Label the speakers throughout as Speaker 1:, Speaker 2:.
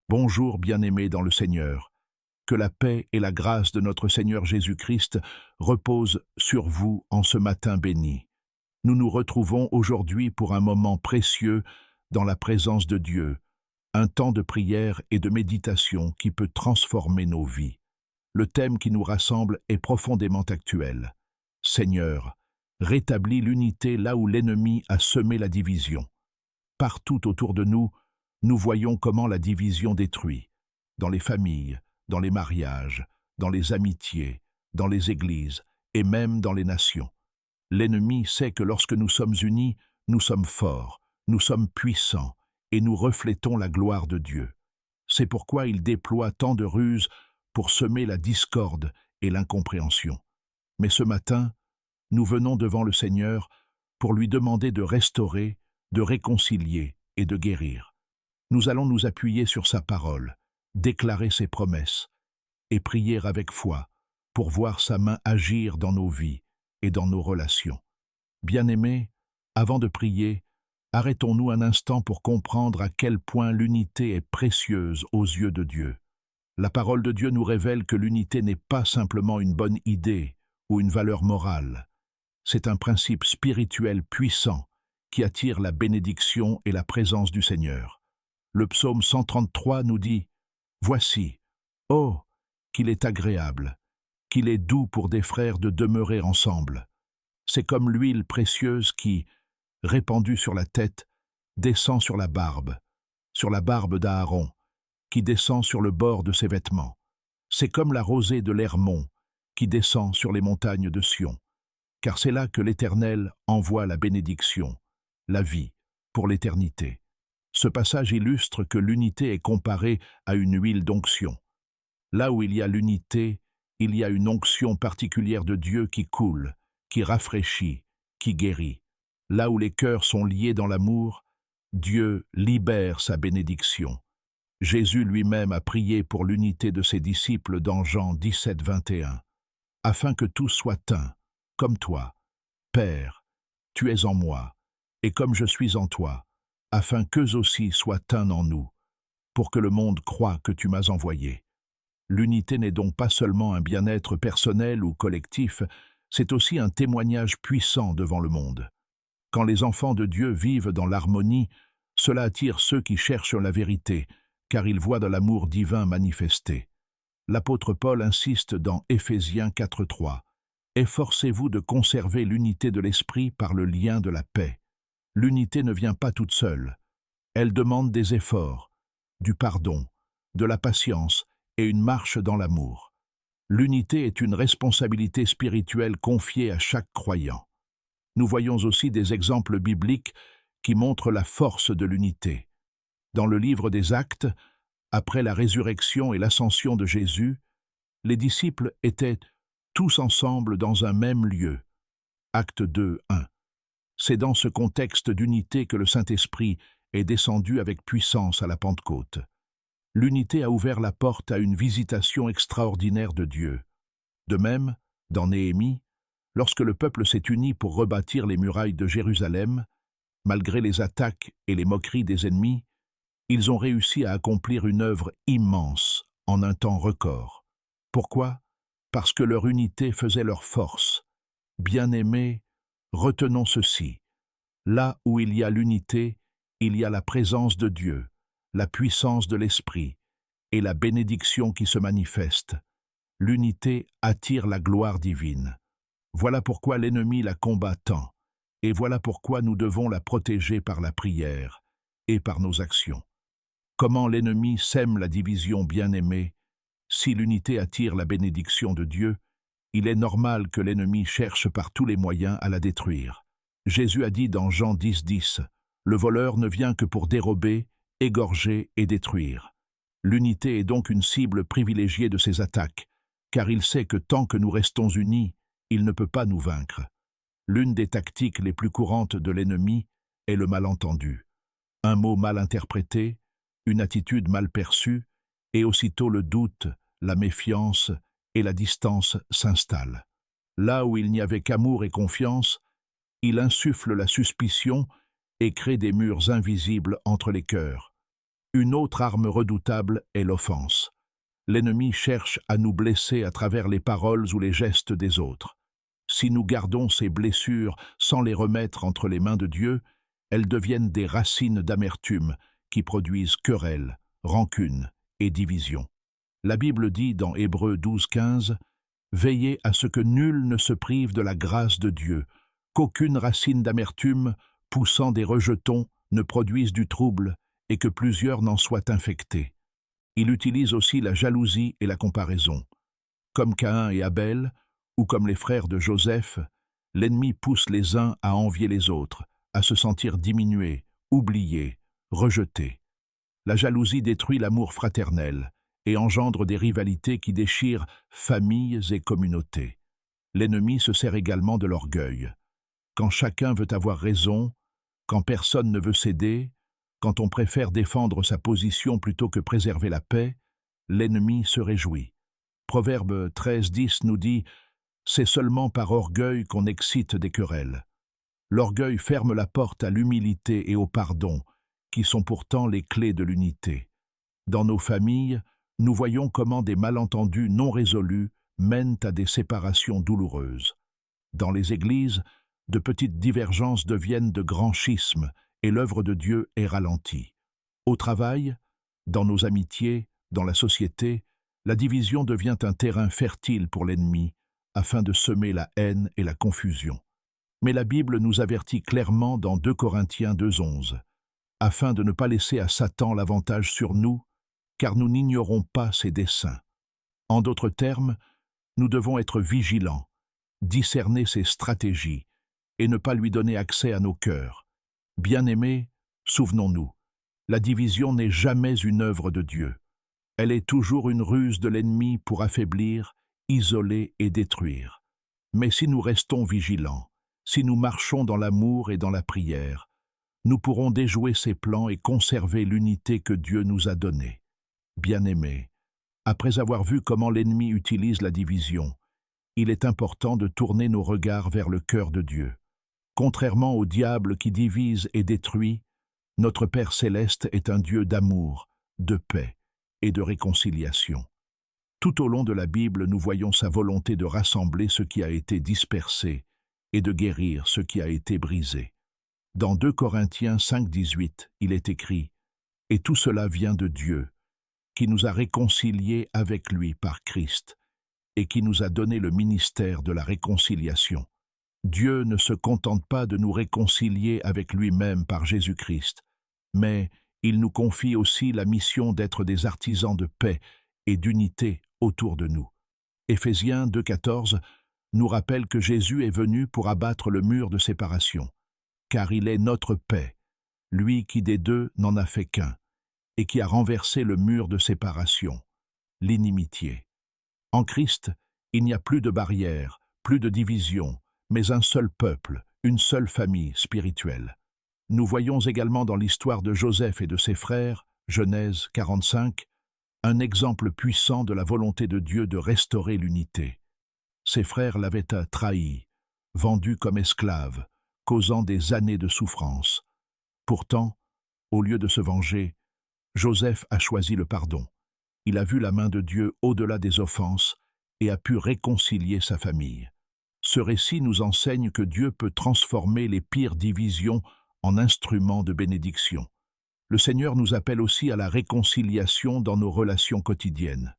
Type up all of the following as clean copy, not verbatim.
Speaker 1: Bonjour bien-aimés dans le Seigneur. Que la paix et la grâce de notre Seigneur Jésus-Christ reposent sur vous en ce matin béni. Nous nous retrouvons aujourd'hui pour un moment précieux dans la présence de Dieu, un temps de prière et de méditation qui peut transformer nos vies. Le thème qui nous rassemble est profondément actuel. Seigneur, rétablis l'unité là où l'ennemi a semé la division. Partout autour de nous, nous voyons comment la division détruit, dans les familles, dans les mariages, dans les amitiés, dans les églises et même dans les nations. L'ennemi sait que lorsque nous sommes unis, nous sommes forts, nous sommes puissants et nous reflétons la gloire de Dieu. C'est pourquoi il déploie tant de ruses pour semer la discorde et l'incompréhension. Mais ce matin, nous venons devant le Seigneur pour lui demander de restaurer, de réconcilier et de guérir. Nous allons nous appuyer sur sa parole, déclarer ses promesses et prier avec foi pour voir sa main agir dans nos vies et dans nos relations. Bien-aimés, avant de prier, arrêtons-nous un instant pour comprendre à quel point l'unité est précieuse aux yeux de Dieu. La parole de Dieu nous révèle que l'unité n'est pas simplement une bonne idée ou une valeur morale. C'est un principe spirituel puissant qui attire la bénédiction et la présence du Seigneur. Le psaume 133 nous dit « Voici, oh, qu'il est agréable, qu'il est doux pour des frères de demeurer ensemble. C'est comme l'huile précieuse qui, répandue sur la tête, descend sur la barbe d'Aaron, qui descend sur le bord de ses vêtements. C'est comme la rosée de l'Hermon, qui descend sur les montagnes de Sion. Car c'est là que l'Éternel envoie la bénédiction, la vie, pour l'éternité. » Ce passage illustre que l'unité est comparée à une huile d'onction. Là où il y a l'unité, il y a une onction particulière de Dieu qui coule, qui rafraîchit, qui guérit. Là où les cœurs sont liés dans l'amour, Dieu libère sa bénédiction. Jésus lui-même a prié pour l'unité de ses disciples dans Jean 17, 21. « Afin que tous soient un, comme toi, Père, tu es en moi, et comme je suis en toi, afin qu'eux aussi soient un en nous, pour que le monde croie que tu m'as envoyé. » L'unité n'est donc pas seulement un bien-être personnel ou collectif, c'est aussi un témoignage puissant devant le monde. Quand les enfants de Dieu vivent dans l'harmonie, cela attire ceux qui cherchent la vérité, car ils voient dans l'amour divin manifesté. L'apôtre Paul insiste dans Éphésiens 4.3 « Efforcez-vous de conserver l'unité de l'esprit par le lien de la paix. » L'unité ne vient pas toute seule. Elle demande des efforts, du pardon, de la patience et une marche dans l'amour. L'unité est une responsabilité spirituelle confiée à chaque croyant. Nous voyons aussi des exemples bibliques qui montrent la force de l'unité. Dans le livre des Actes, après la résurrection et l'ascension de Jésus, les disciples étaient tous ensemble dans un même lieu. Acte 2, 1. C'est dans ce contexte d'unité que le Saint-Esprit est descendu avec puissance à la Pentecôte. L'unité a ouvert la porte à une visitation extraordinaire de Dieu. De même, dans Néhémie, lorsque le peuple s'est uni pour rebâtir les murailles de Jérusalem, malgré les attaques et les moqueries des ennemis, ils ont réussi à accomplir une œuvre immense en un temps record. Pourquoi? Parce que leur unité faisait leur force. Bien-aimés, retenons ceci. Là où il y a l'unité, il y a la présence de Dieu, la puissance de l'Esprit et la bénédiction qui se manifeste. L'unité attire la gloire divine. Voilà pourquoi l'ennemi la combat tant, et voilà pourquoi nous devons la protéger par la prière et par nos actions. Comment l'ennemi sème la division bien-aimée? Si l'unité attire la bénédiction de Dieu, il est normal que l'ennemi cherche par tous les moyens à la détruire. Jésus a dit dans Jean 10, 10, « Le voleur ne vient que pour dérober, égorger et détruire. » L'unité est donc une cible privilégiée de ses attaques, car il sait que tant que nous restons unis, il ne peut pas nous vaincre. L'une des tactiques les plus courantes de l'ennemi est le malentendu. Un mot mal interprété, une attitude mal perçue, et aussitôt le doute, la méfiance et la distance s'installent. Là où il n'y avait qu'amour et confiance, il insuffle la suspicion et crée des murs invisibles entre les cœurs. Une autre arme redoutable est l'offense. L'ennemi cherche à nous blesser à travers les paroles ou les gestes des autres. Si nous gardons ces blessures sans les remettre entre les mains de Dieu, elles deviennent des racines d'amertume qui produisent querelles, rancune et division. La Bible dit dans Hébreux 12:15 « Veillez à ce que nul ne se prive de la grâce de Dieu, qu'aucune racine d'amertume, poussant des rejetons, ne produise du trouble et que plusieurs n'en soient infectés. » Il utilise aussi la jalousie et la comparaison. Comme Caïn et Abel, ou comme les frères de Joseph, l'ennemi pousse les uns à envier les autres, à se sentir diminués, oubliés, rejetés. La jalousie détruit l'amour fraternel et engendre des rivalités qui déchirent familles et communautés. L'ennemi se sert également de l'orgueil. Quand chacun veut avoir raison, quand personne ne veut céder, quand on préfère défendre sa position plutôt que préserver la paix, l'ennemi se réjouit. Proverbe 13:10 nous dit « C'est seulement par orgueil qu'on excite des querelles. » L'orgueil ferme la porte à l'humilité et au pardon, qui sont pourtant les clés de l'unité. Dans nos familles, nous voyons comment des malentendus non résolus mènent à des séparations douloureuses. Dans les églises, de petites divergences deviennent de grands schismes et l'œuvre de Dieu est ralentie. Au travail, dans nos amitiés, dans la société, la division devient un terrain fertile pour l'ennemi afin de semer la haine et la confusion. Mais la Bible nous avertit clairement dans 2 Corinthiens 2:11, afin de ne pas laisser à Satan l'avantage sur nous, car nous n'ignorons pas ses desseins. En d'autres termes, nous devons être vigilants, discerner ses stratégies et ne pas lui donner accès à nos cœurs. Bien-aimés, souvenons-nous, la division n'est jamais une œuvre de Dieu. Elle est toujours une ruse de l'ennemi pour affaiblir, isoler et détruire. Mais si nous restons vigilants, si nous marchons dans l'amour et dans la prière, nous pourrons déjouer ses plans et conserver l'unité que Dieu nous a donnée. Bien-aimés, après avoir vu comment l'ennemi utilise la division, il est important de tourner nos regards vers le cœur de Dieu. Contrairement au diable qui divise et détruit, notre Père céleste est un Dieu d'amour, de paix et de réconciliation. Tout au long de la Bible, nous voyons sa volonté de rassembler ce qui a été dispersé et de guérir ce qui a été brisé. Dans 2 Corinthiens 5:18, il est écrit « Et tout cela vient de Dieu, qui nous a réconciliés avec lui par Christ, et qui nous a donné le ministère de la réconciliation. » Dieu ne se contente pas de nous réconcilier avec lui-même par Jésus-Christ, mais il nous confie aussi la mission d'être des artisans de paix et d'unité autour de nous. Éphésiens 2:14 nous rappelle que Jésus est venu pour abattre le mur de séparation, car il est notre paix, lui qui des deux n'en a fait qu'un, et qui a renversé le mur de séparation, l'inimitié. En Christ, il n'y a plus de barrières, plus de division, mais un seul peuple, une seule famille spirituelle. Nous voyons également dans l'histoire de Joseph et de ses frères, Genèse 45, un exemple puissant de la volonté de Dieu de restaurer l'unité. Ses frères l'avaient trahi, vendu comme esclave, causant des années de souffrance. Pourtant, au lieu de se venger, Joseph a choisi le pardon. Il a vu la main de Dieu au-delà des offenses et a pu réconcilier sa famille. Ce récit nous enseigne que Dieu peut transformer les pires divisions en instruments de bénédiction. Le Seigneur nous appelle aussi à la réconciliation dans nos relations quotidiennes.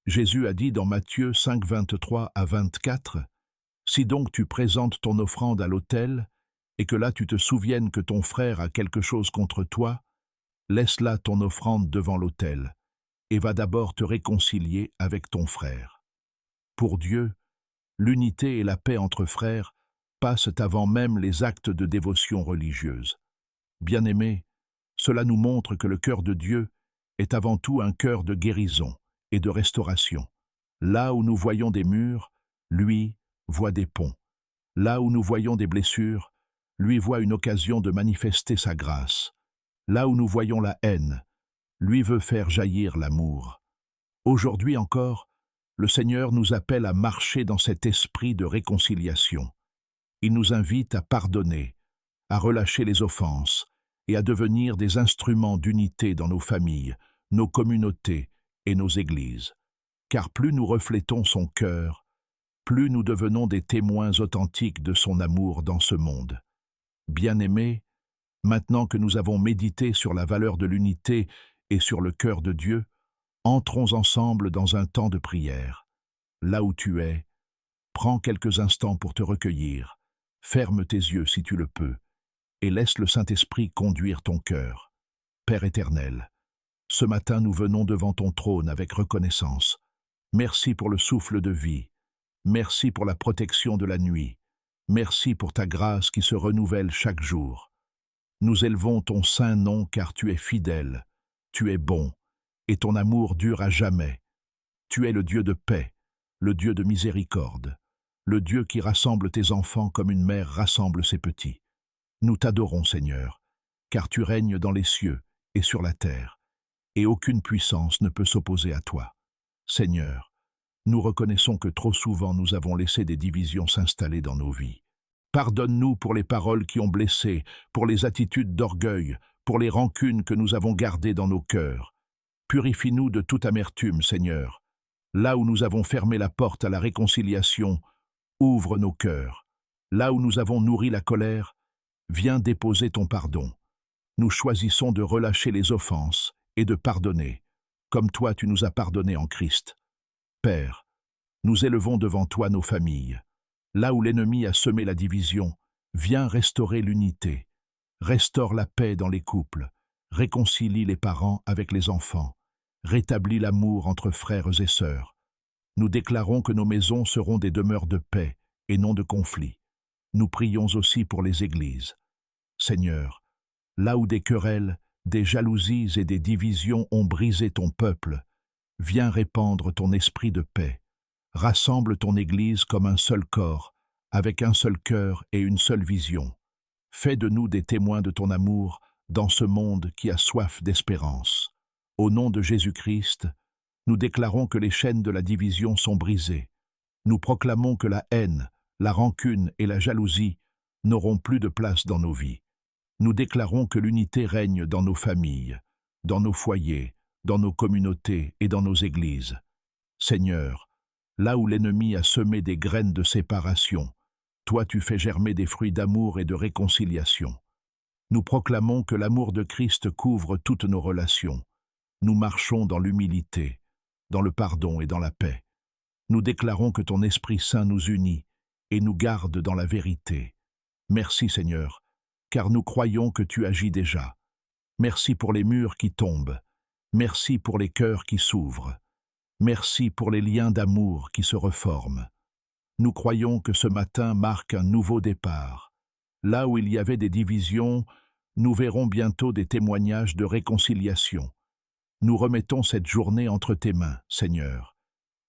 Speaker 1: Jésus a dit dans Matthieu 5, 23 à 24, « Si donc tu présentes ton offrande à l'autel, et que là tu te souviennes que ton frère a quelque chose contre toi, laisse là ton offrande devant l'autel, et va d'abord te réconcilier avec ton frère. » Pour Dieu, l'unité et la paix entre frères passent avant même les actes de dévotion religieuse. Bien-aimés, cela nous montre que le cœur de Dieu est avant tout un cœur de guérison et de restauration. Là où nous voyons des murs, lui voit des ponts. Là où nous voyons des blessures, lui voit une occasion de manifester sa grâce. Là où nous voyons la haine, lui veut faire jaillir l'amour. Aujourd'hui encore, le Seigneur nous appelle à marcher dans cet esprit de réconciliation. Il nous invite à pardonner, à relâcher les offenses et à devenir des instruments d'unité dans nos familles, nos communautés et nos églises. Car plus nous reflétons son cœur, plus nous devenons des témoins authentiques de son amour dans ce monde. Bien-aimés, maintenant que nous avons médité sur la valeur de l'unité et sur le cœur de Dieu, entrons ensemble dans un temps de prière. Là où tu es, prends quelques instants pour te recueillir, ferme tes yeux si tu le peux, et laisse le Saint-Esprit conduire ton cœur. Père éternel, ce matin nous venons devant ton trône avec reconnaissance. Merci pour le souffle de vie, merci pour la protection de la nuit, merci pour ta grâce qui se renouvelle chaque jour. Nous élevons ton saint nom car tu es fidèle, tu es bon, et ton amour dure à jamais. Tu es le Dieu de paix, le Dieu de miséricorde, le Dieu qui rassemble tes enfants comme une mère rassemble ses petits. Nous t'adorons, Seigneur, car tu règnes dans les cieux et sur la terre, et aucune puissance ne peut s'opposer à toi. Seigneur, nous reconnaissons que trop souvent nous avons laissé des divisions s'installer dans nos vies. Pardonne-nous pour les paroles qui ont blessé, pour les attitudes d'orgueil, pour les rancunes que nous avons gardées dans nos cœurs. Purifie-nous de toute amertume, Seigneur. Là où nous avons fermé la porte à la réconciliation, ouvre nos cœurs. Là où nous avons nourri la colère, viens déposer ton pardon. Nous choisissons de relâcher les offenses et de pardonner, comme toi tu nous as pardonné en Christ. Père, nous élevons devant toi nos familles. Là où l'ennemi a semé la division, viens restaurer l'unité. Restaure la paix dans les couples, réconcilie les parents avec les enfants, rétablis l'amour entre frères et sœurs. Nous déclarons que nos maisons seront des demeures de paix et non de conflit. Nous prions aussi pour les églises. Seigneur, là où des querelles, des jalousies et des divisions ont brisé ton peuple, viens répandre ton esprit de paix. Rassemble ton Église comme un seul corps, avec un seul cœur et une seule vision. Fais de nous des témoins de ton amour dans ce monde qui a soif d'espérance. Au nom de Jésus-Christ, nous déclarons que les chaînes de la division sont brisées. Nous proclamons que la haine, la rancune et la jalousie n'auront plus de place dans nos vies. Nous déclarons que l'unité règne dans nos familles, dans nos foyers, dans nos communautés et dans nos églises. Seigneur, là où l'ennemi a semé des graines de séparation, toi tu fais germer des fruits d'amour et de réconciliation. Nous proclamons que l'amour de Christ couvre toutes nos relations. Nous marchons dans l'humilité, dans le pardon et dans la paix. Nous déclarons que ton Esprit Saint nous unit et nous garde dans la vérité. Merci Seigneur, car nous croyons que tu agis déjà. Merci pour les murs qui tombent. Merci pour les cœurs qui s'ouvrent. Merci pour les liens d'amour qui se reforment. Nous croyons que ce matin marque un nouveau départ. Là où il y avait des divisions, nous verrons bientôt des témoignages de réconciliation. Nous remettons cette journée entre tes mains, Seigneur.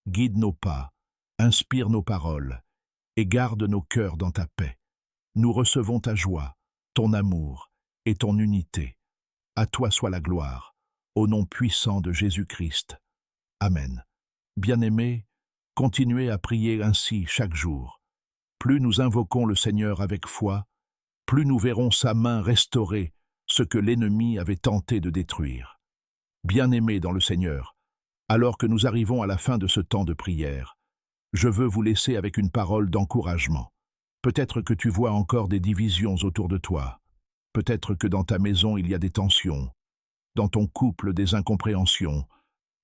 Speaker 1: Guide nos pas, inspire nos paroles et garde nos cœurs dans ta paix. Nous recevons ta joie, ton amour et ton unité. À toi soit la gloire, au nom puissant de Jésus-Christ. Amen. Bien-aimés, continuez à prier ainsi chaque jour. Plus nous invoquons le Seigneur avec foi, plus nous verrons sa main restaurer ce que l'ennemi avait tenté de détruire. Bien-aimés dans le Seigneur, alors que nous arrivons à la fin de ce temps de prière, je veux vous laisser avec une parole d'encouragement. Peut-être que tu vois encore des divisions autour de toi. Peut-être que dans ta maison il y a des tensions, dans ton couple des incompréhensions,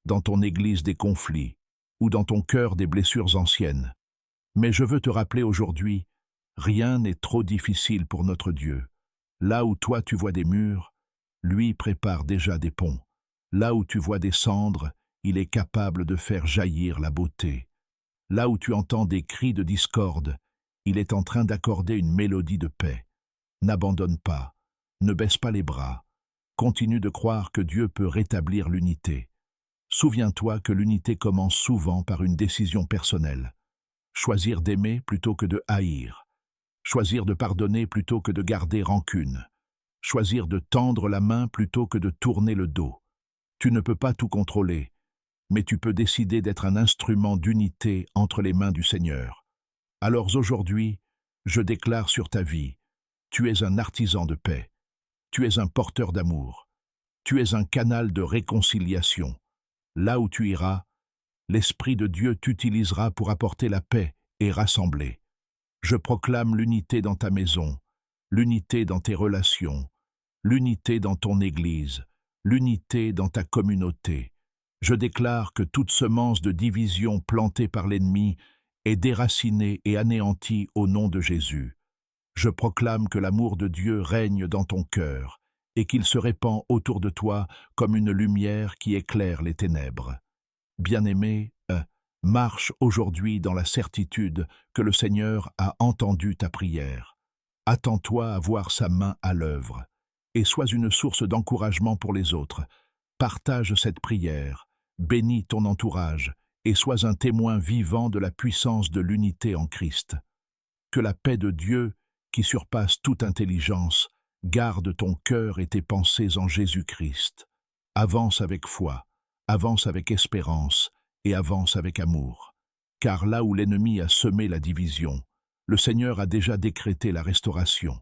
Speaker 1: dans ton église des conflits, ou dans ton cœur des blessures anciennes. Mais je veux te rappeler aujourd'hui, rien n'est trop difficile pour notre Dieu. Là où toi tu vois des murs, lui prépare déjà des ponts. Là où tu vois des cendres, il est capable de faire jaillir la beauté. Là où tu entends des cris de discorde, il est en train d'accorder une mélodie de paix. N'abandonne pas, ne baisse pas les bras. Continue de croire que Dieu peut rétablir l'unité. Souviens-toi que l'unité commence souvent par une décision personnelle. Choisir d'aimer plutôt que de haïr. Choisir de pardonner plutôt que de garder rancune. Choisir de tendre la main plutôt que de tourner le dos. Tu ne peux pas tout contrôler, mais tu peux décider d'être un instrument d'unité entre les mains du Seigneur. Alors aujourd'hui, je déclare sur ta vie, tu es un artisan de paix. Tu es un porteur d'amour. Tu es un canal de réconciliation. Là où tu iras, l'Esprit de Dieu t'utilisera pour apporter la paix et rassembler. Je proclame l'unité dans ta maison, l'unité dans tes relations, l'unité dans ton Église, l'unité dans ta communauté. Je déclare que toute semence de division plantée par l'ennemi est déracinée et anéantie au nom de Jésus. Je proclame que l'amour de Dieu règne dans ton cœur et qu'il se répand autour de toi comme une lumière qui éclaire les ténèbres. Bien-aimé, marche aujourd'hui dans la certitude que le Seigneur a entendu ta prière. Attends-toi à voir sa main à l'œuvre et sois une source d'encouragement pour les autres. Partage cette prière, bénis ton entourage et sois un témoin vivant de la puissance de l'unité en Christ. Que la paix de Dieu, qui surpasse toute intelligence, garde ton cœur et tes pensées en Jésus-Christ. Avance avec foi, avance avec espérance et avance avec amour. Car là où l'ennemi a semé la division, le Seigneur a déjà décrété la restauration.